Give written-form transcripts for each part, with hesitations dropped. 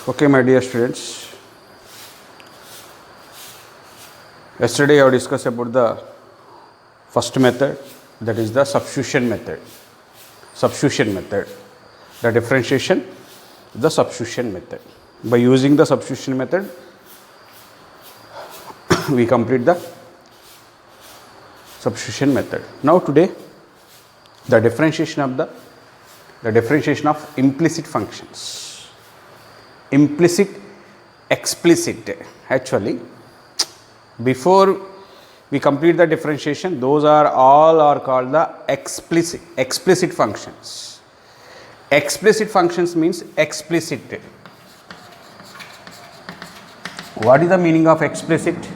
Okay, my dear students, yesterday I have discussed about the first method, that is the substitution method. The differentiation, the substitution method. By using the substitution method, we complete the substitution method. Now today, the differentiation of implicit functions. Implicit, explicit. Actually, before we complete the differentiation, those are all are called the explicit functions. Explicit functions means explicit. What is the meaning of explicit?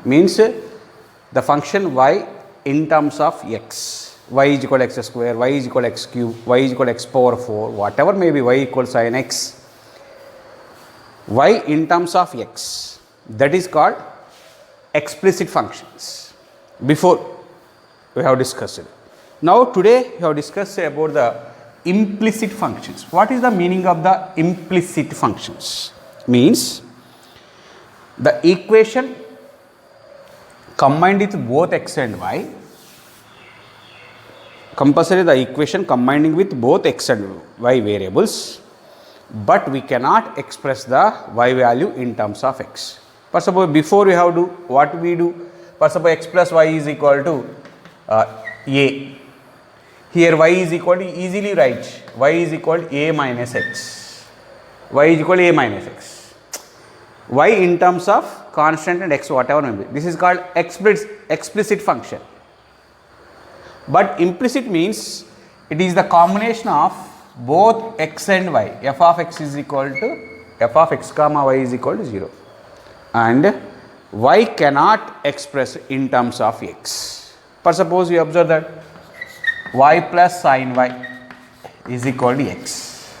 Means the function y in terms of x. Y is equal to x square, y is equal to x cube, y is equal to x power 4, whatever may be, y equals sin x. Y in terms of x, that is called explicit functions. Before we have discussed it. Now today we have discussed about the implicit functions. What is the meaning of the implicit functions? Means the equation combined with both x and y, compulsory the equation combining with both x and y variables, but we cannot express the y value in terms of x. For suppose before we have to what we do, for suppose x plus y is equal to a. Here y is equal to, easily write, y is equal to a minus x. Y is equal to a minus x. Y in terms of constant and x whatever may be. This is called explicit function. But implicit means it is the combination of both x and y. F of x is equal to, f of x comma y is equal to 0. And y cannot express in terms of x. For suppose you observe that y plus sin y is equal to x.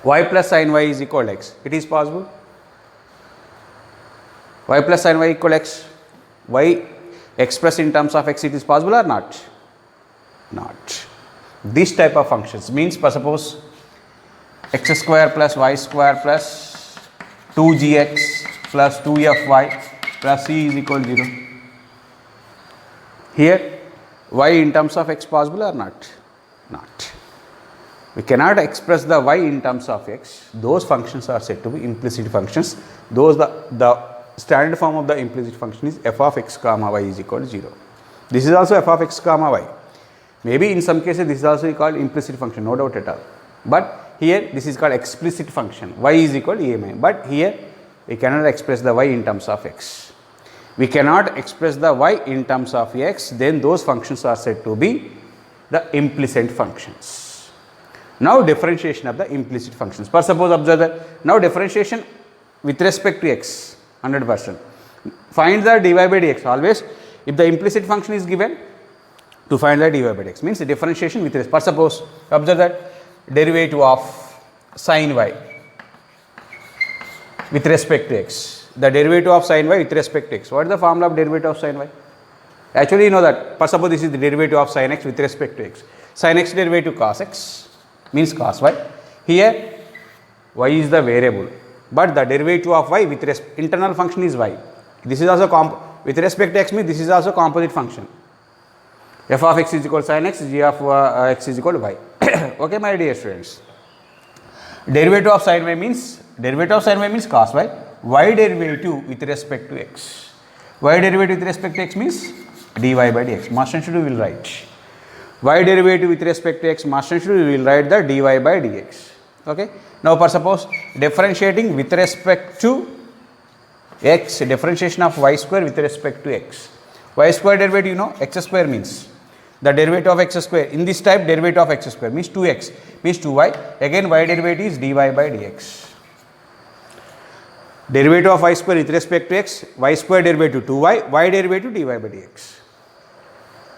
Y plus sin y is equal to x. It is possible. Y plus sin y equal to x. Y expressed in terms of x, it is possible or not? Not. This type of functions means, for suppose x square plus y square plus 2gx plus 2fy plus c is equal to 0. Here y in terms of x possible or not? Not. We cannot express the y in terms of x. Those functions are said to be implicit functions. Those the standard form of the implicit function is f of x comma y is equal to 0. This is also f of x comma y. Maybe in some cases this is also called implicit function, no doubt at all. But here this is called explicit function, y is equal to a minus. But here we cannot express the y in terms of x. We cannot express the y in terms of x, then those functions are said to be the implicit functions. Now differentiation of the implicit functions. For suppose observe that now differentiation with respect to x, 100%. Find the dy by dx. Always if the implicit function is given, to find the dy by dx means the differentiation with respect. For suppose observe that derivative of sin y with respect to x. The derivative of sin y with respect to x. What is the formula of derivative of sin y? Actually you know that. For suppose this is the derivative of sin x with respect to x. Sin x derivative cos x means cos y. Here y is the variable, but the derivative of y with respect internal function is y. This is also with respect to x means this is also composite function. F of x is equal to sin x, g of x is equal to y. Okay, my dear students. Derivative of sin y means cos y. Y derivative with respect to x. Y derivative with respect to x means dy by dx. Must and should we will write. Y derivative with respect to x, must and should we will write the dy by dx. Okay. Now for suppose differentiating with respect to x, differentiation of y square with respect to x. Y square derivative you know, x square means the derivative of x square. In this type derivative of x square means 2x means 2y. Again y derivative is dy by dx. Derivative of y square with respect to x, y square derivative 2y, y derivative dy by dx.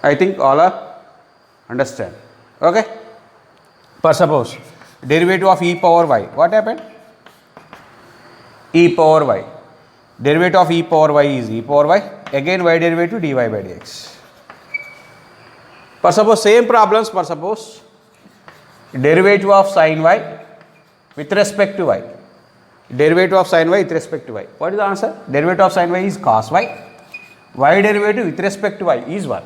I think all are understand. Okay. For suppose derivative of e power y, what happened? E power y. Derivative of e power y is e power y. Again y derivative dy by dx. For suppose same problems, for suppose derivative of sin y with respect to y. Derivative of sin y with respect to y. What is the answer? Derivative of sin y is cos y. Y derivative with respect to y is 1.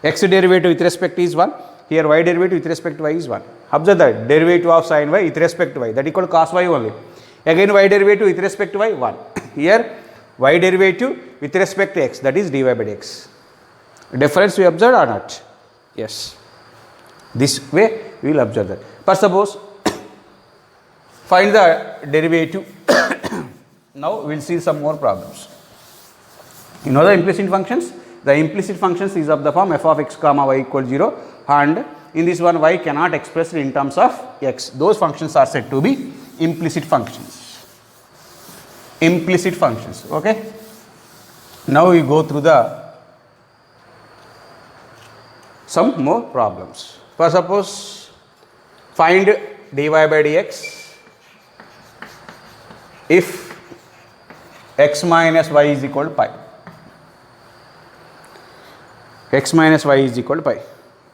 X derivative with respect to is 1. Here y derivative with respect to y is 1. Observe that derivative of sin y with respect to y, that equal to cos y only. Again y derivative with respect to y 1. Here y derivative with respect to x, that is dy by dx. Difference we observed or not? Yes. This way we will observe that. First suppose find the derivative. Now we will see some more problems. You know the implicit functions? The implicit functions is of the form f of x comma y equals 0, and in this one y cannot express in terms of x. Those functions are said to be implicit functions. Implicit functions. Okay. Now we go through the some more problems. First suppose find dy by dx if x minus y is equal to pi. X minus y is equal to pi.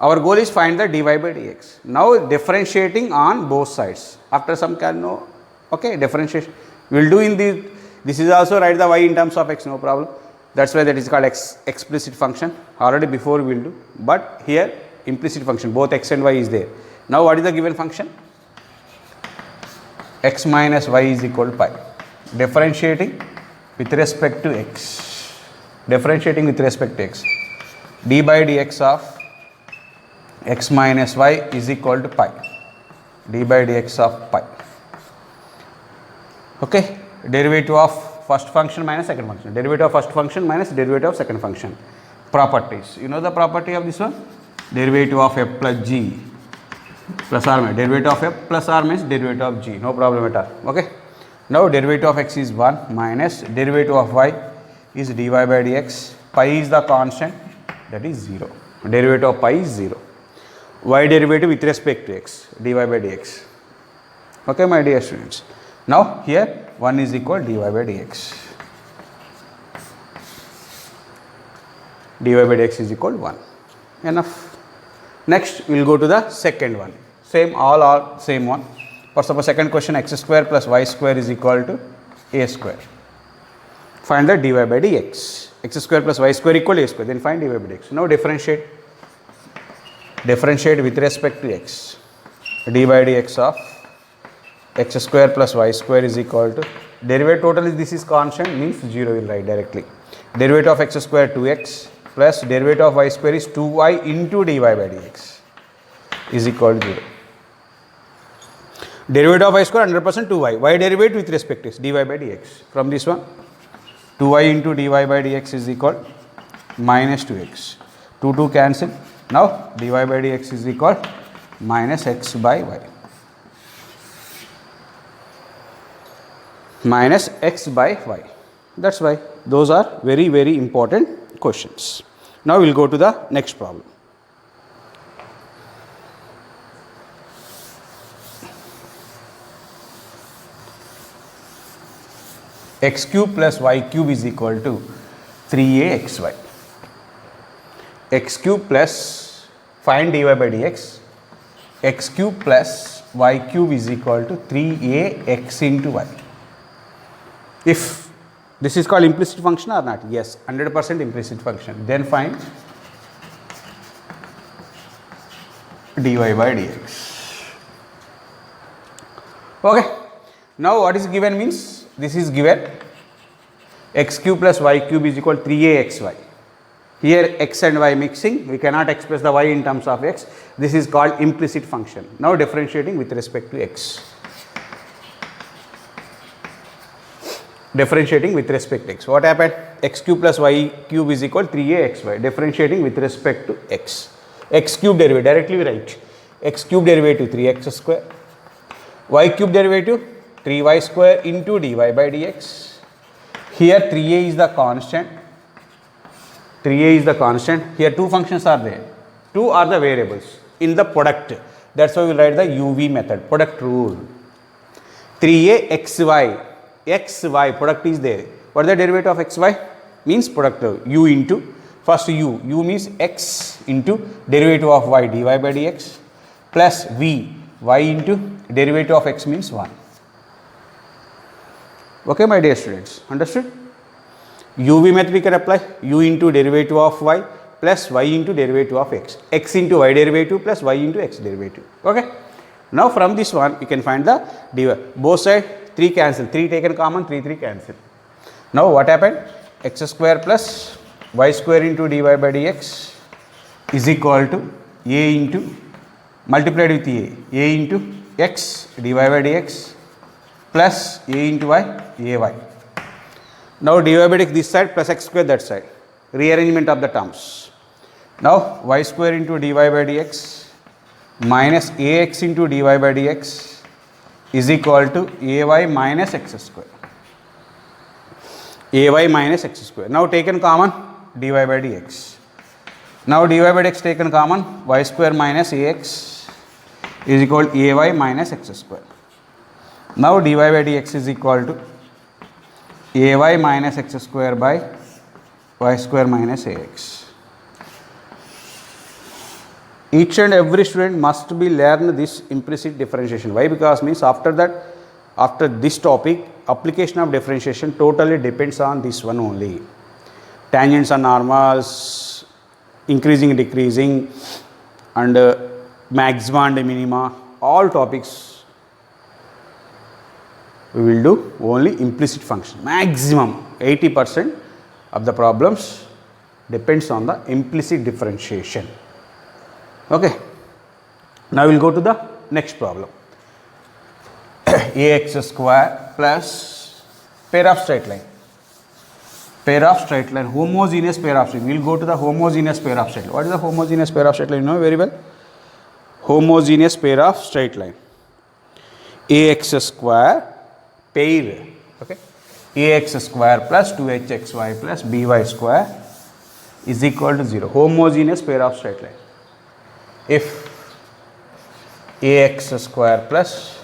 Our goal is find the dy by dx. Now differentiating on both sides. After some can know, okay, differentiation. We will do in this is also write the y in terms of x, no problem. That's why that is called explicit function. Already before we will do, but here implicit function, both x and y is there. Now what is the given function? X minus y is equal to pi. Differentiating with respect to x. Differentiating with respect to x. D by dx of x minus y is equal to pi. D by dx of pi. Okay. Derivative of first function minus second function. Derivative of first function minus derivative of second function. Properties. You know the property of this one? Derivative of f plus g plus r minus. Derivative of f plus r minus derivative of g. No problem at all. Okay. Now derivative of x is 1 minus derivative of y is dy by dx. Pi is the constant, that is 0. Derivative of pi is 0. Y derivative with respect to x, dy by dx. Okay, my dear students. Now here 1 is equal dy by dx. Dy by dx is equal to 1. Enough. Next we will go to the second one. Same, all are same one. For suppose second question, x square plus y square is equal to a square. Find the dy by dx. X square plus y square equal to a square. Then find dy by dx. Now differentiate. Differentiate with respect to x. D by dx of x square plus y square is equal to derivative total is this is constant, means 0 will write directly. Derivative of x square 2x plus derivative of y square is 2y into dy by dx is equal to 0. Derivative of y square 100% 2y. Y derivative with respect to x, dy by dx. From this one 2y into dy by dx is equal minus 2x. 2 cancel. Now dy by dx is equal minus x by y. Minus x by y. That's why those are very, very important questions. Now we will go to the next problem. X cube plus y cube is equal to 3axy. X cube plus, find dy by dx. X cube plus y cube is equal to 3ax into y. If this is called implicit function or not? Yes, 100% implicit function. Then find dy by dx. Okay. Now what is given means this is given x cube plus y cube is equal to 3axy. Here x and y mixing, we cannot express the y in terms of x. This is called implicit function. Now differentiating with respect to x. Differentiating with respect to x. What happened? X cube plus y cube is equal to 3axy. Differentiating with respect to x. X cube derivative, directly we write. X cube derivative 3x square. Y cube derivative 3y square into dy by dx. Here 3a is the constant. 3a is the constant. Here two functions are there. Two are the variables in the product. That's why we write the UV method, product rule. 3a xy. Xy product is there. What is the derivative of xy? Means product u into first u. U means x into derivative of y dy by dx plus v y into derivative of x means 1. Okay, my dear students, understood? UV method we can apply, u into derivative of y plus y into derivative of x, x into y derivative plus y into x derivative. Okay. Now from this one you can find the dy. Both side 3 cancel, 3 taken common, 3 cancel. Now what happened? X square plus y square into dy by dx is equal to a into multiplied with a into x dy by dx plus a into y ay. Now dy by dx this side plus x square that side, rearrangement of the terms. Now y square into dy by dx minus ax into dy by dx is equal to ay minus x square. Ay minus x square. Now taken common dy by dx. Now dy by dx taken common, y square minus ax is equal to ay minus x square. Now dy by dx is equal to ay minus x square by y square minus ax. Each and every student must be learn this implicit differentiation. Why? Because means after that, after this topic, application of differentiation totally depends on this one only. Tangents and normals, increasing, decreasing, and maxima and minima, all topics we will do only implicit function. Maximum 80% of the problems depends on the implicit differentiation. Okay. Now we will go to the next problem. Ax square plus pair of straight line. Pair of straight line, homogeneous pair of straight line. We will go to the homogeneous pair of straight line. What is the homogeneous pair of straight line? You know very well. Homogeneous pair of straight line. Ax square pair. Okay. Ax square plus 2hxy plus by square is equal to 0. Homogeneous pair of straight line. If ax square plus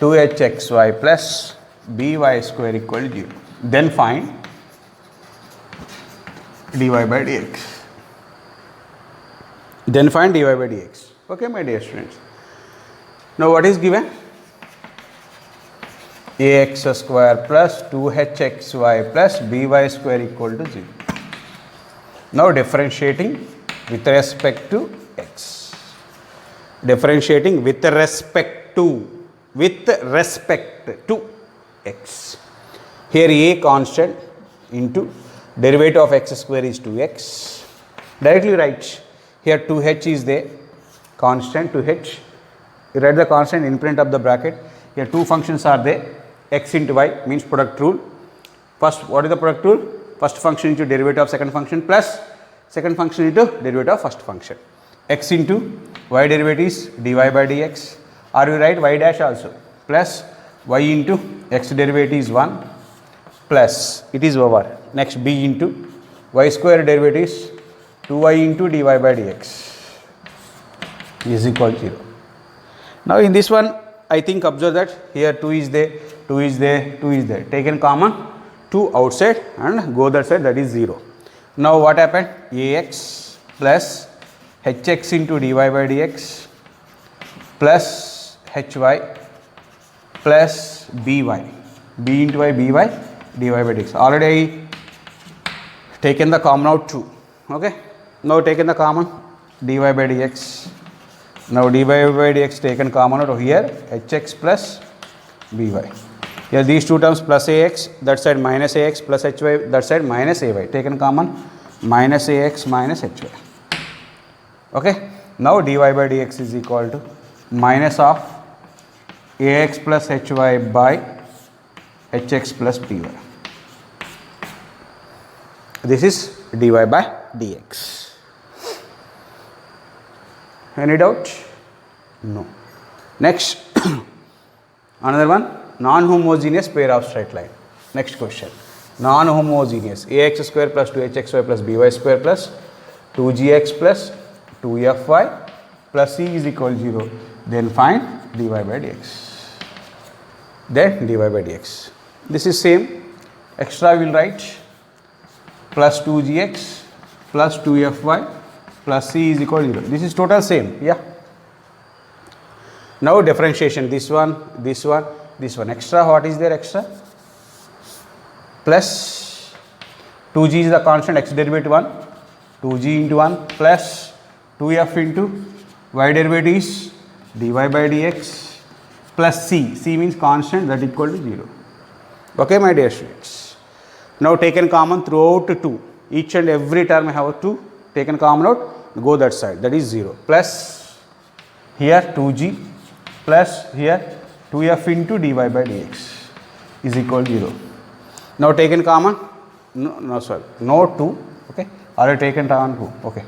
2hxy plus by square equal to 0, then find dy by dx. Then find dy by dx. Okay, my dear students. Now what is given? Ax square plus 2hxy plus by square equal to 0. Now differentiating with respect to x. Differentiating with respect to x. Here a constant into derivative of x square is 2x. Directly write. Here 2h is there, constant 2h. You write the constant in front of the bracket. Here two functions are there. X into y means product rule. First, what is the product rule? First function into derivative of second function plus second function into derivative of first function. X into y derivative is dy by dx, or you write y dash also, plus y into x derivative is 1 plus it is over. Next b into y square derivative is 2y into dy by dx is equal to 0. Now in this one I think observe that here 2 is there, 2 is there, 2 is there. Taken common 2 outside and go that side, that is 0. Now what happened? Ax plus hx into dy by dx plus hy plus by, b into y, by dy by dx. Already taken the common out 2. Okay. Now taken the common dy by dx. Now dy by dx taken common out here, hx plus by. Here these two terms plus ax, that side minus ax plus hy, that side minus ay. Taken common minus ax minus hy. Okay. Now dy by dx is equal to minus of ax plus hy by hx plus by. This is dy by dx. Any doubt? No. Next, another one, non-homogeneous pair of straight line. Next question. Non-homogeneous, ax square plus 2hxy plus by square plus 2gx plus 2fy plus c is equal to 0. Then find dy by dx. Then dy by dx. This is same. Extra we will write plus 2gx plus 2fy plus c is equal to 0. This is total same. Yeah. Now differentiation, this one, this one, this one. Extra, what is there extra? Plus 2g is the constant, x derivative 1, 2g into 1 plus 2f into y derivative is dy by dx plus c means constant, that equal to 0. Okay, my dear students. Now taken common throughout 2, each and every term I have 2, taken common out, go that side, that is 0, plus here 2g plus here 2f into dy by dx is equal to 0. Now taken common, no 2, okay, already taken common 2, okay.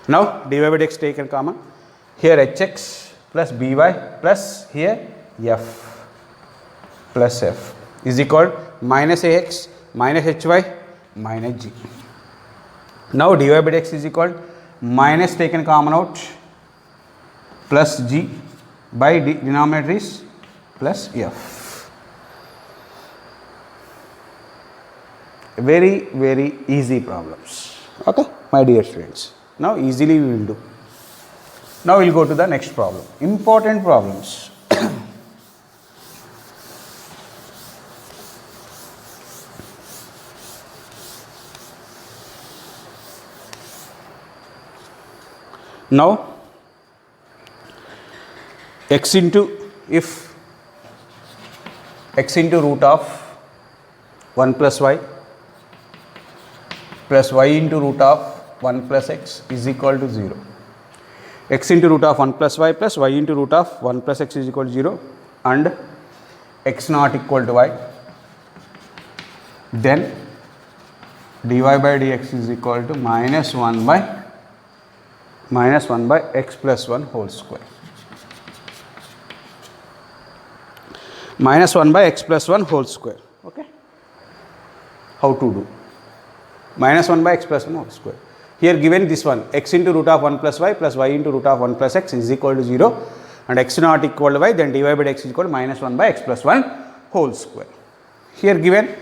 Now dy by dx taken common, here hx plus by plus here f plus f is equal to minus ax minus hy minus g. Now dy by dx is equal to minus taken common out plus g by denominator is plus f. Very easy problems. Okay, my dear students. Now easily we will do. Now we will go to the next problem. Important problems. Now x into, if x into root of 1 plus y plus y into root of 1 plus x is equal to 0. X into root of 1 plus y plus y into root of 1 plus x is equal to 0 and x not equal to y, then dy by dx is equal to minus 1 by x plus 1 whole square. Minus 1 by x plus 1 whole square. Okay. How to do? Minus 1 by x plus 1 whole square. Here given this one, x into root of 1 plus y plus y into root of 1 plus x is equal to 0 and x not equal to y, then dy by dx is equal to minus 1 by x plus 1 whole square. Here given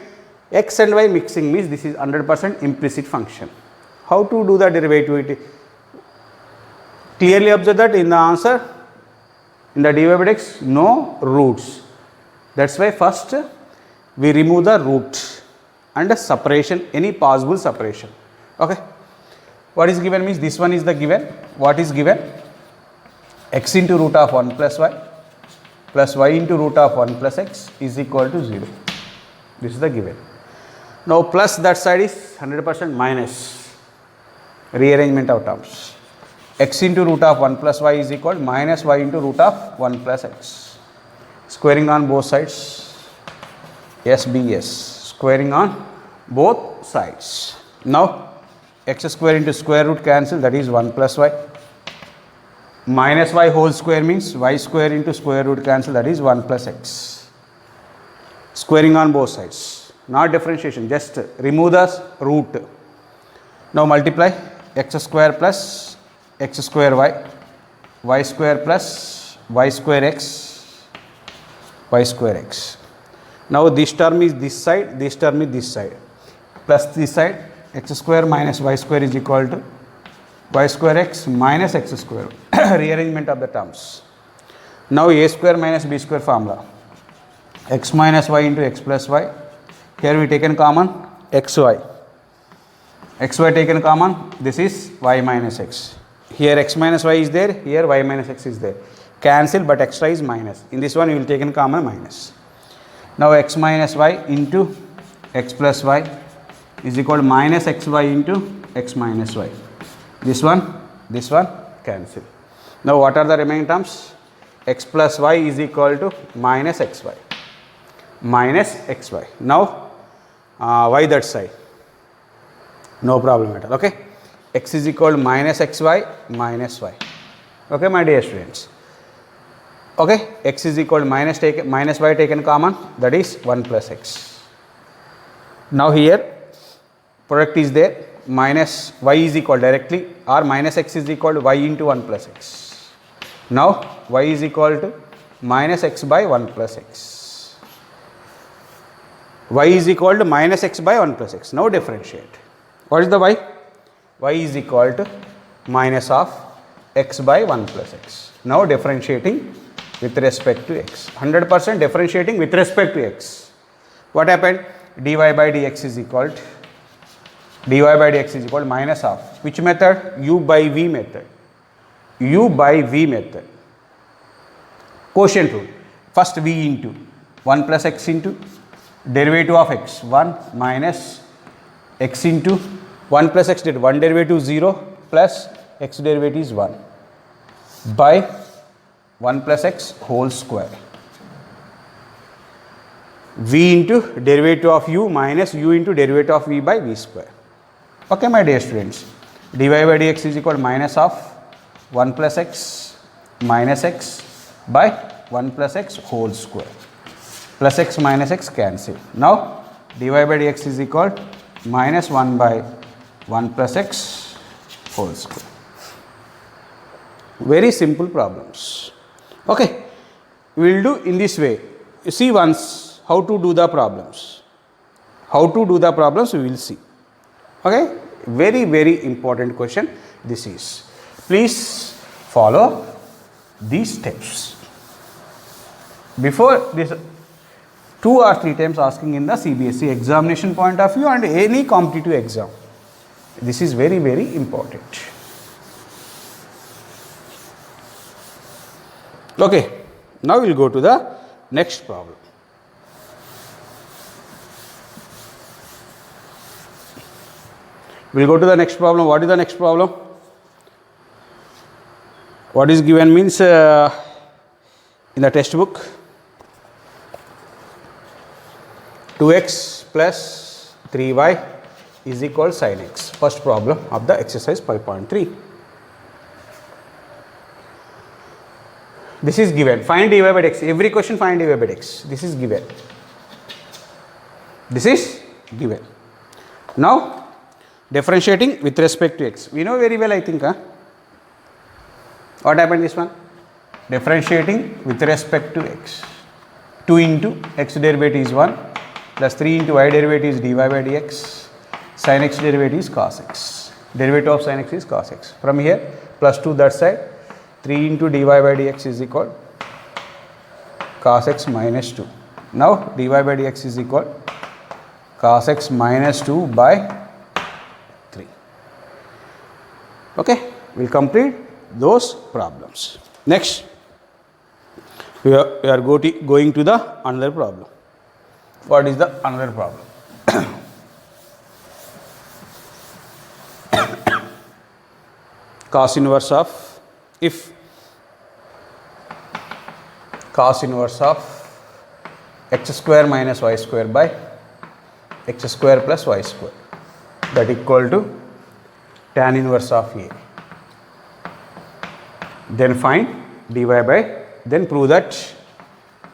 x and y mixing means this is 100% implicit function. How to do the derivative? Clearly observe that in the answer, in the dy by dx, no roots. That's why first we remove the root and separation, any possible separation. Okay. What is given means this one is the given. What is given? X into root of 1 plus y plus y into root of 1 plus x is equal to 0. This is the given. Now plus that side is 100% minus, rearrangement of terms. X into root of 1 plus y is equal to minus y into root of 1 plus x. Squaring on both sides. Yes, be yes. Squaring on both sides. Now x square into square root cancel, that is 1 plus y. Minus y whole square means y square into square root cancel, that is 1 plus x. Squaring on both sides. Not differentiation, just remove the root. Now multiply x square plus x square y square plus y square x, y square x. Now this term is this side, this term is this side, plus this side, x square minus y square is equal to y square x minus x square. Rearrangement of the terms. Now a square minus b square formula. X minus y into x plus y. Here we taken common xy. Xy taken common, this is y minus x. Here x minus y is there, here y minus x is there. Cancel, but extra is minus. In this one you will take in common minus. Now x minus y into x plus y is equal to minus xy into x minus y. This one cancel. Now what are the remaining terms? X plus y is equal to minus xy. Minus xy. Now y that side. No problem at all. Okay. X is equal to minus xy minus y. Okay, my dear students. Okay, x is equal to minus y taken common, that is 1 plus x. Now here product is there, minus y is equal directly, or minus x is equal to y into 1 plus x. Now y is equal to minus x by 1 plus x. Y is equal to minus x by 1 plus x. Now differentiate. What is the y? Y is equal to minus of x by 1 plus x. Now differentiating with respect to x. 100% differentiating with respect to x. What happened? dy by dx is equal to minus half. Which method? U by v method. U by v method. Quotient rule. First v into 1 plus x into derivative of x 1 minus x into 1 plus x did 1 derivative 0 plus x derivative is 1 by 1 plus x whole square. V into derivative of u minus u into derivative of v by v square. Okay, my dear students. dy by dx is equal to minus of 1 plus x minus x by 1 plus x whole square. Plus x minus x cancel. Now dy by dx is equal to minus 1 by 1 plus x whole square. Very simple problems. Okay, we will do in this way. You see once how to do the problems. How to do the problems we will see. Okay, very very important question this is. Please follow these steps. Before this 2 or 3 times asking in the CBSE examination point of view and any competitive exam. This is very very important. Okay, now we will go to the next problem. We will go to the next problem. What is the next problem? What is given means in the textbook 2x plus 3y is equal to sin x. First problem of the exercise 5.3. This is given. Find dy by dx. Every question find dy by dx. This is given. This is given. Now differentiating with respect to x. We know very well, I think. What happened this one? Differentiating with respect to x. 2 into x derivative is 1 plus 3 into y derivative is dy by dx. Sin x derivative is cos x. Derivative of sin x is cos x. From here plus 2 that side. 3 into dy by dx is equal cos x minus 2. Now dy by dx is equal cos x minus 2 by 3. Okay, we will complete those problems. Next, we are going to the another problem. What is the another problem? Cos inverse of, if cos inverse of x square minus y square by x square plus y square, that equal to tan inverse of A. Then find dy by, then prove that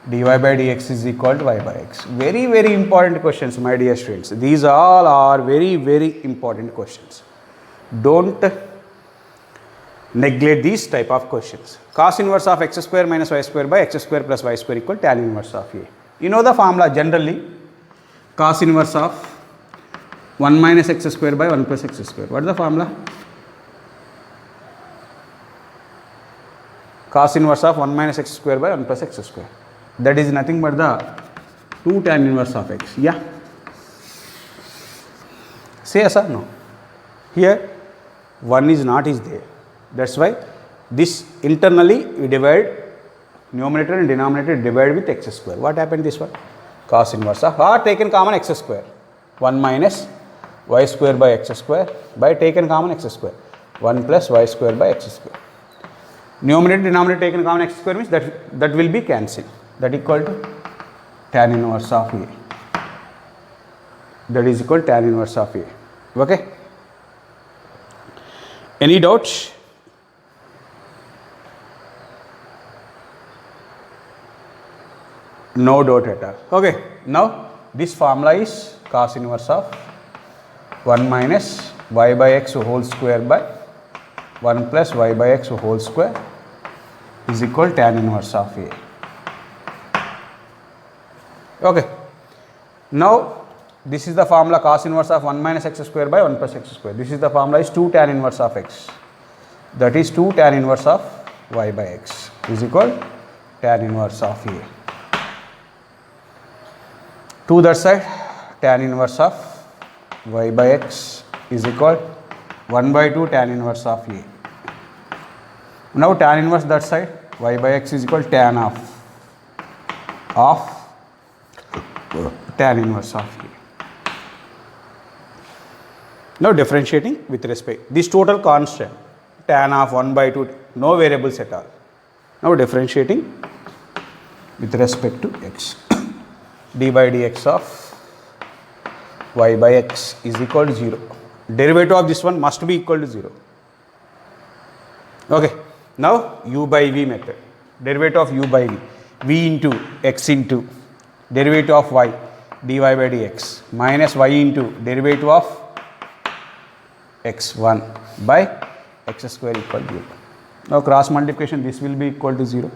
dy by dx is equal to y by x. Very very important questions, my dear students. These all are very very important questions. Don't neglect these type of questions. Cos inverse of x square minus y square by x square plus y square equal tan inverse of A. You know the formula generally. Cos inverse of 1 minus x square by 1 plus x square. What is the formula? Cos inverse of 1 minus x square by 1 plus x square. That is nothing but the 2 tan inverse of x. Yeah. Say yes or no? Here 1 is not is there. That's why this internally we divide numerator and denominator divide with x square. What happened this one? Cos inverse of, or taken common x square. 1 minus y square by x square by taken common x square. 1 plus y square by x square. Numerator denominator taken common x square means that will be cancelled. That equal to tan inverse of A. That is equal to tan inverse of A. Okay. Any doubts? No doubt at all. Okay. Now this formula is cos inverse of 1 minus y by x whole square by 1 plus y by x whole square is equal to tan inverse of A. Okay. Now this is the formula cos inverse of 1 minus x square by 1 plus x square. This is the formula is 2 tan inverse of x. That is 2 tan inverse of y by x is equal tan inverse of A. To that side, tan inverse of y by x is equal 1 by 2 tan inverse of A. Now tan inverse that side, y by x is equal tan of tan inverse of A. Now differentiating with respect, this total constant tan of 1 by 2, no variables at all. Now differentiating with respect to x, d by dx of y by x is equal to 0. Derivative of this one must be equal to 0. Okay, now u by v method, derivative of u by v into x into derivative of y dy by dx minus y into derivative of x1 by x square equal to 0. Now cross multiplication, this will be equal to 0.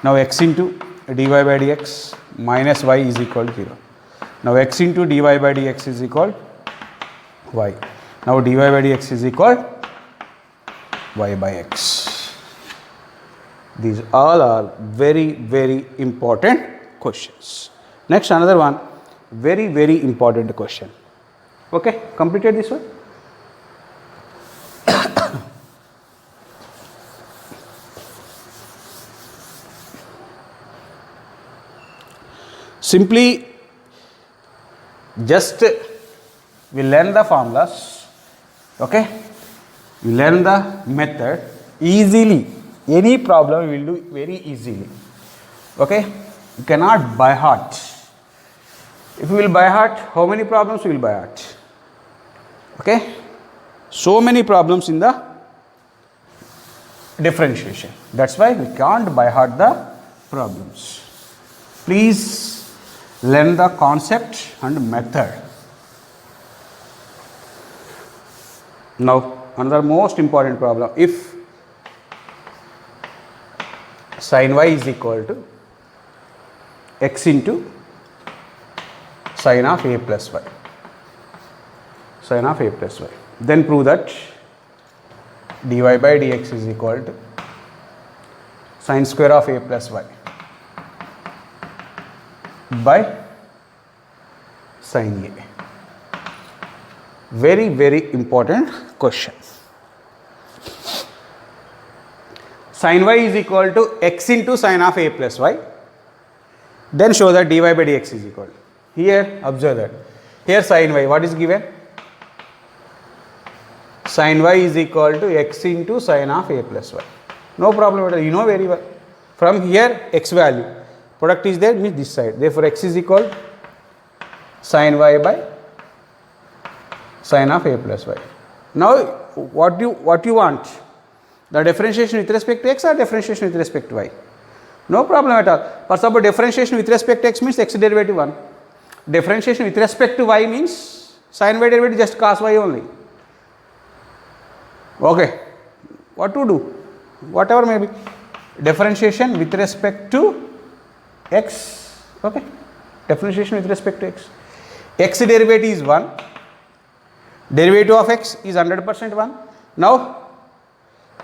Now x into dy by dx minus y is equal to 0. Now x into dy by dx is equal y. Now dy by dx is equal y by x. These all are very, very important questions. Next, another one, very, very important question. Okay, completed this one. Simply just we learn the formulas, okay, we learn the method easily. Any problem we will do very easily, okay. You cannot by heart. If you will by heart, how many problems you will by heart? Okay, so many problems in the differentiation. That's why we can't by heart the problems. Please learn the concept and method. Now another most important problem, if sin y is equal to x into sin of a plus y, sin of a plus y, then prove that dy by dx is equal to sin square of a plus y by sin a. Very, very important question. Sin y is equal to x into sin of a plus y, then show that dy by dx is equal. Here observe that, here sin y, what is given? Sin y is equal to x into sin of a plus y. No problem at all, you know very well. From here x value, product is there, means this side, therefore x is equal sin y by sin of a plus y. Now what you want? The differentiation with respect to x or differentiation with respect to y? No problem at all. For example, differentiation with respect to x means x derivative 1. Differentiation with respect to y means sin y derivative just cos y only. Okay, what to do? Whatever may be. Differentiation with respect to x, okay, differentiation with respect to x. X derivative is 1, derivative of x is 100% 1. Now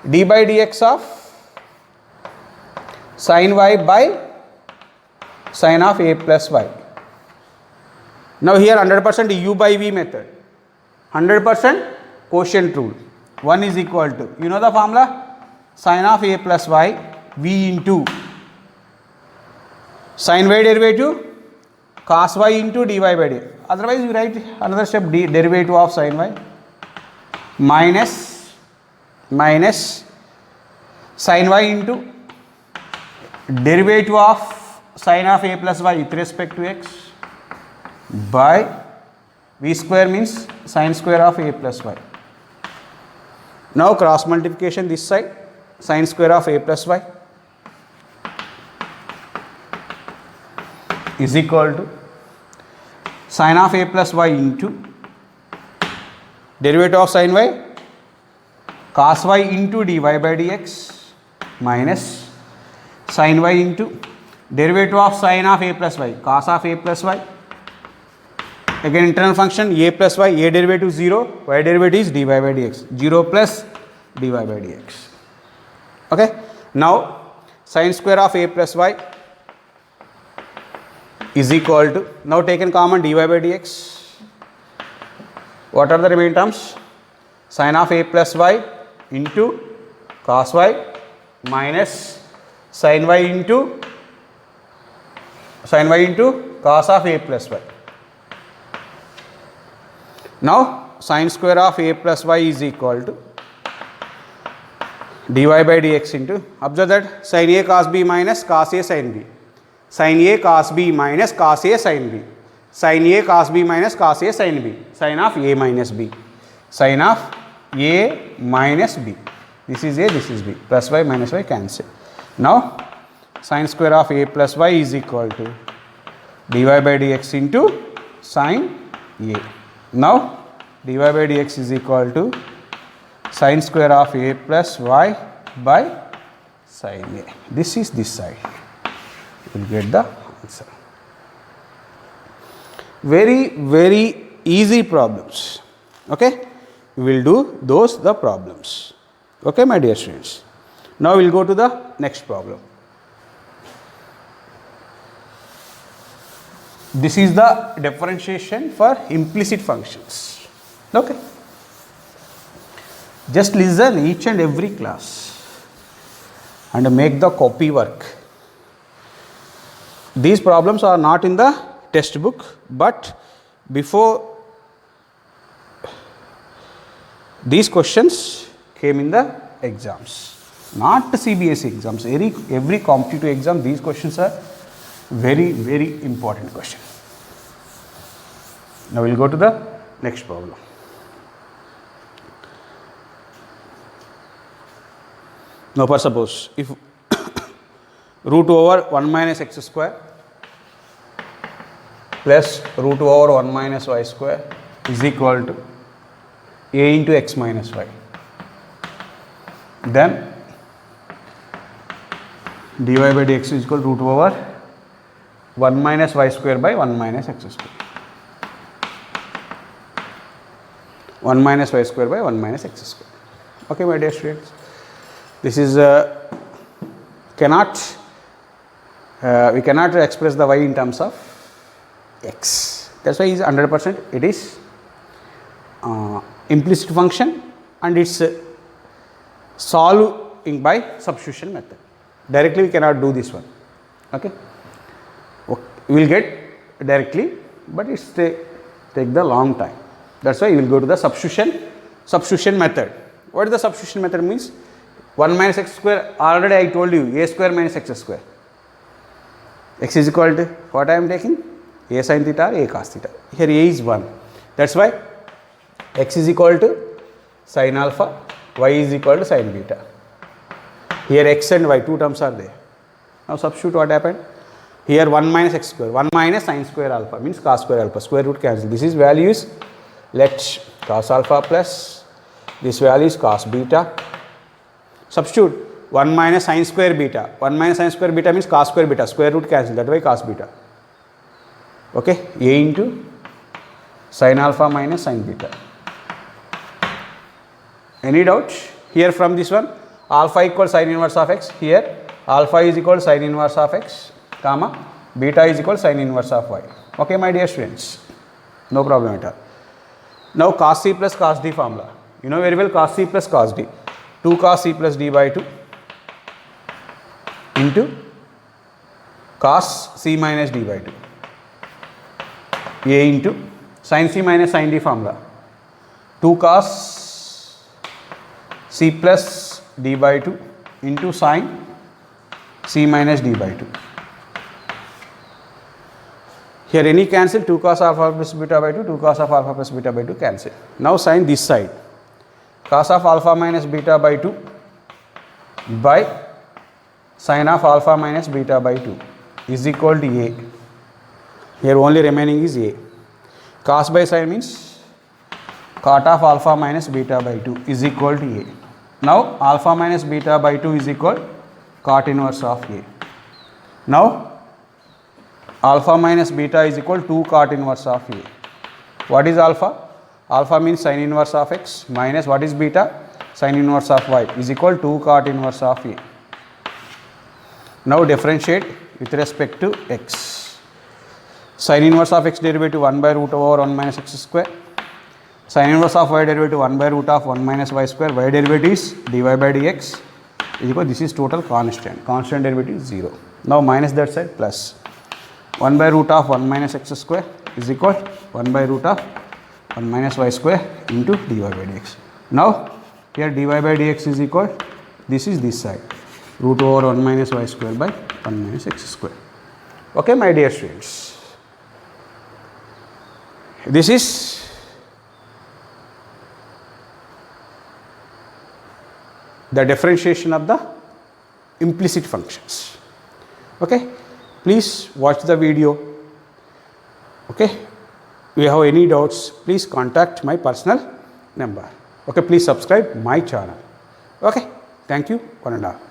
d by dx of sin y by sin of a plus y. Now here 100% u by v method, 100% quotient rule. 1 is equal to, you know the formula, sin of a plus y v into sin y derivative cos y into dy by dx. Otherwise you write another step, derivative of sin y minus sin y into derivative of sin of a plus y with respect to x by v square means sin square of a plus y. Now cross multiplication this side, sin square of a plus y is equal to sin of a plus y into derivative of sin y cos y into dy by dx minus sin y into derivative of sin of a plus y cos of a plus y. Again internal function a plus y, a derivative 0, y derivative is dy by dx, 0 plus dy by dx. Okay. Now Sine square of a plus y is equal to, now taken common, dy by dx. What are the remaining terms? Sine of a plus y into cos y minus sine y into cos of a plus y. Now sine square of a plus y is equal to dy by dx into, observe that sin a cos b minus cos a sin b, sin a cos b minus cos a sin b, sin a cos b minus cos a sin b, sin of a minus b, sin of a minus b. This is a, this is b, plus y minus y cancel. Now sin square of a plus y is equal to dy by dx into sin a. Now dy by dx is equal to sin square of a plus y by sin a. This is this side. You will get the answer. Very, very easy problems. Okay? We will do those the problems. Okay, my dear students. Now we will go to the next problem. This is the differentiation for implicit functions. Okay. Just listen each and every class and make the copy work. These problems are not in the textbook, but before these questions came in the exams, not the CBSE exams. Every competitive exam, these questions are very, very important question. Now we will go to the next problem. Now for suppose if root over 1 minus x square plus root over 1 minus y square is equal to a into x minus y, then dy by dx is equal to root over 1 minus y square by 1 minus x square. 1 minus y square by 1 minus x square. Okay, my dear students. This is we cannot express the y in terms of x. That's why is 100%. It is implicit function and it's solving by substitution method. Directly we cannot do this one. Okay. We will get directly, but it's take the long time. That's why you will go to the substitution method. What is the substitution method means? 1 minus x square, already I told you, a square minus x square. X is equal to what I am taking? A sin theta or a cos theta. Here a is 1. That's why x is equal to sin alpha, y is equal to sin beta. Here x and y, two terms are there. Now substitute what happened? Here 1 minus x square, 1 minus sin square alpha means cos square alpha, square root cancel. This is value is, let cos alpha plus this value is cos beta. Substitute 1 minus sin square beta. 1 minus sin square beta means cos square beta. Square root cancel. That way cos beta. Okay. A into sin alpha minus sin beta. Any doubt? Here from this one, alpha equals sin inverse of x. Here alpha is equal to sin inverse of x, comma beta is equal to sin inverse of y. Okay, my dear students. No problem at all. Now cos c plus cos d formula. You know very well cos c plus cos d. 2 cos c plus d by 2 into cos c minus d by 2. A into sin c minus sin d formula. 2 cos c plus d by 2 into sin c minus d by 2. Here any cancel, 2 cos alpha plus beta by 2, 2 cos of alpha plus beta by 2 cancel. Now sin this side. Cos of alpha minus beta by 2 by sin of alpha minus beta by 2 is equal to a. Here only remaining is a. Cos by sin means cot of alpha minus beta by 2 is equal to a. Now alpha minus beta by 2 is equal cot inverse of a. Now alpha minus beta is equal 2 cot inverse of a. What is alpha? Alpha means sin inverse of x minus what is beta? Sin inverse of y is equal 2 cot inverse of a. Now differentiate with respect to x. Sin inverse of x derivative 1 by root over 1 minus x square. Sin inverse of y derivative 1 by root of 1 minus y square. Y derivative is dy by dx is equal, this is total constant. Constant derivative is 0. Now minus that side plus 1 by root of 1 minus x square is equal 1 by root of 1 minus y square into dy by dx. Now here dy by dx is equal, this is this side, root over 1 minus y square by 1 minus x square. Okay, my dear students. This is the differentiation of the implicit functions. Okay, please watch the video. Okay, if you have any doubts, please contact my personal number. Okay, please subscribe my channel. Okay, thank you, one and all.